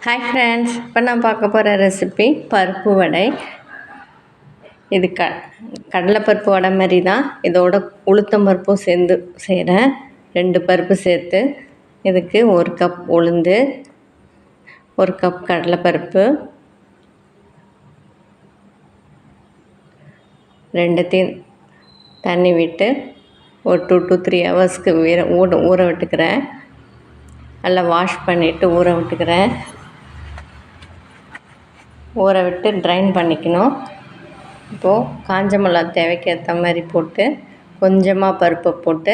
Hi friends, இப்போ நான் பார்க்க போகிற ரெசிபி பருப்பு வடை. இது கடலைப்பருப்பு வடை மாதிரி தான். இதோட உளுத்தம் பருப்பும் சேர்ந்து செய்கிறேன். 2 பருப்பு சேர்த்து. இதுக்கு 1 கப் உளுந்து, 1 கப் கடலைப்பருப்பு, 2த்தையும் தண்ணி விட்டு ஒரு 2 to 3 ஹவர்ஸ்க்கு ஊற விட்டுக்கிறேன். நல்லா வாஷ் பண்ணிவிட்டு ஊற விட்டுக்கிறேன். ஊற விட்டு ட்ரைன் பண்ணிக்கணும். இப்போது காஞ்ச மிளகா தேவைக்கு ஏற்ற மாதிரி போட்டு கொஞ்சமாக பருப்பை போட்டு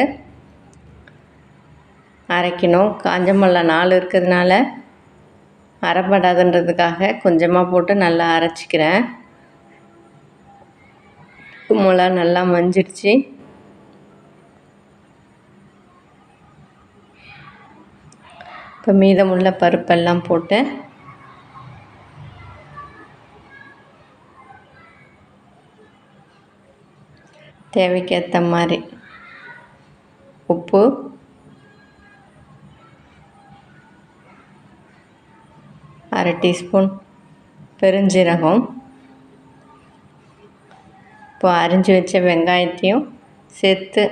அரைக்கணும். காஞ்ச மிளகா 4 இருக்கிறதுனால அரைப்படாதுன்றதுக்காக கொஞ்சமாக போட்டு நல்லா அரைச்சிக்கிறேன். மிளகா நல்லா மஞ்சிடுச்சு. இப்போ மீதமுள்ள பருப்பெல்லாம் போட்டு தேவைக்கேற்ற மாதிரி உப்பு, அரை டீஸ்பூன் பெருஞ்சீரகம், இப்போ அரிஞ்சு வச்ச வெங்காயத்தையும் சேர்த்து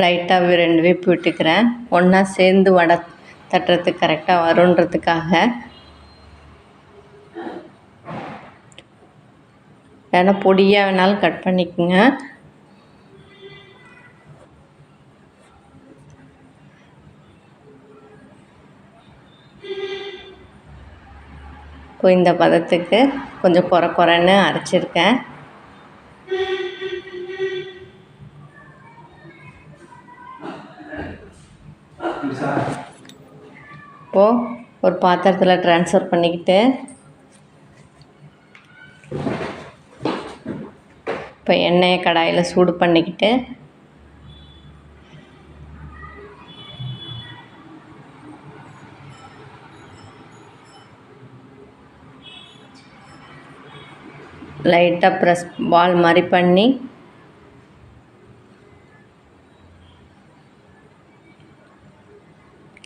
லைட்டாக 2 வீப்பு விட்டுக்கிறேன். ஒன்றா சேர்ந்து வடை தட்டுறதுக்கு கரெக்டாக வருன்றதுக்காக. இல்லைன்னா பொடியாக வேணாலும் கட் பண்ணிக்கோங்க. இப்போ இந்த பதத்துக்கு கொஞ்சம் குறைன்னு அரைச்சிருக்கேன். இப்போது ஒரு பாத்திரத்தில் ட்ரான்ஸ்ஃபர் பண்ணிக்கிட்டு இப்போ எண்ணெயை கடாயில் சூடு பண்ணிக்கிட்டு லைட்டாக ப்ரெஸ் பால் மாதிரி பண்ணி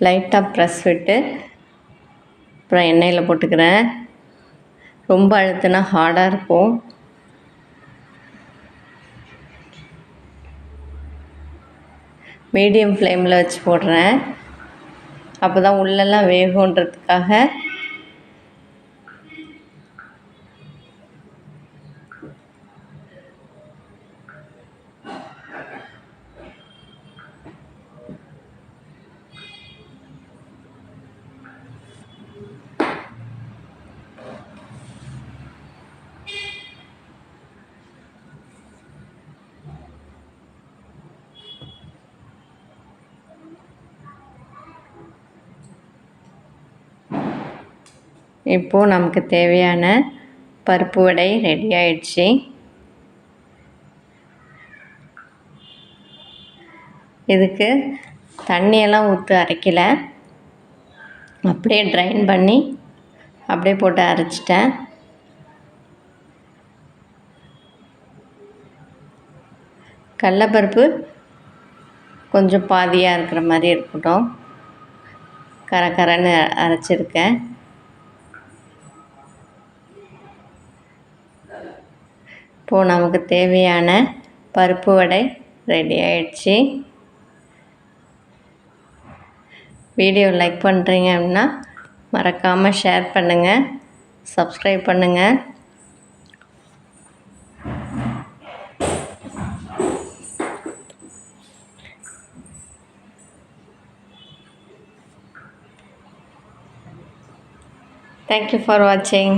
லைட்டாக ப்ரெஸ் விட்டு அப்புறம் எண்ணெயில் போட்டுக்கிறேன். ரொம்ப அழுத்தினா ஹார்டாக இருக்கும். மீடியம் ஃப்ளேமில் வச்சு போடுறேன். அப்போ தான் உள்ளெல்லாம் வேகுன்றதுக்காக. இப்போது நமக்கு தேவையான பருப்பு வடை ரெடி ஆயிடுச்சு. இதுக்கு தண்ணியெல்லாம் ஊற்றி அரைக்கலை, அப்படியே ட்ரைன் பண்ணி அப்படியே போட்டு அரைச்சிட்டேன். கடலைப்பருப்பு கொஞ்சம் பாதியாக இருக்கிற மாதிரி இருக்கட்டும். கரன்னு அரைச்சிருக்கேன். இப்போது நமக்கு தேவையான பருப்பு வடை ரெடி ஆயிடுச்சு. வீடியோ லைக் பண்ணுறீங்க அப்படின்னா மறக்காமல் ஷேர் பண்ணுங்கள், சப்ஸ்கிரைப் பண்ணுங்கள். Thank you for watching.